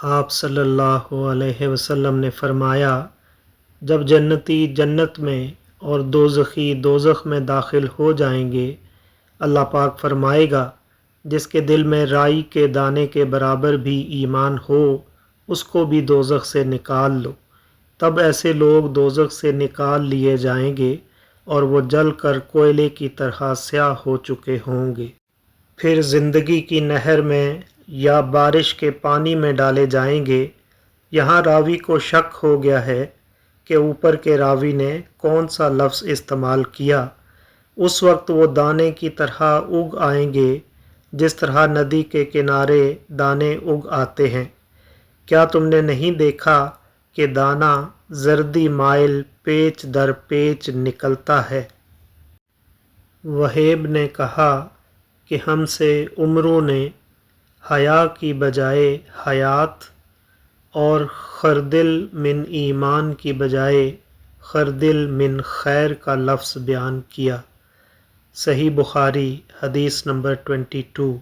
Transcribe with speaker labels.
Speaker 1: آپ صلی اللہ علیہ وسلم نے فرمایا، جب جنتی جنت میں اور دوزخی دوزخ میں داخل ہو جائیں گے، اللہ پاک فرمائے گا جس کے دل میں رائی کے دانے کے برابر بھی ایمان ہو اس کو بھی دوزخ سے نکال لو۔ تب ایسے لوگ دوزخ سے نکال لیے جائیں گے اور وہ جل کر کوئلے کی طرح سیاہ ہو چکے ہوں گے۔ پھر زندگی کی نہر میں یا بارش کے پانی میں ڈالے جائیں گے۔ یہاں راوی کو شک ہو گیا ہے کہ اوپر کے راوی نے کون سا لفظ استعمال کیا۔ اس وقت وہ دانے کی طرح اگ آئیں گے جس طرح ندی کے کنارے دانے اگ آتے ہیں۔ کیا تم نے نہیں دیکھا کہ دانہ زردی مائل پیچ در پیچ نکلتا ہے؟ وہیب نے کہا کہ ہم سے عمروں نے حیا کی بجائے حیات اور خردل من ایمان کی بجائے خردل من خیر کا لفظ بیان کیا۔ صحیح بخاری حدیث نمبر 22۔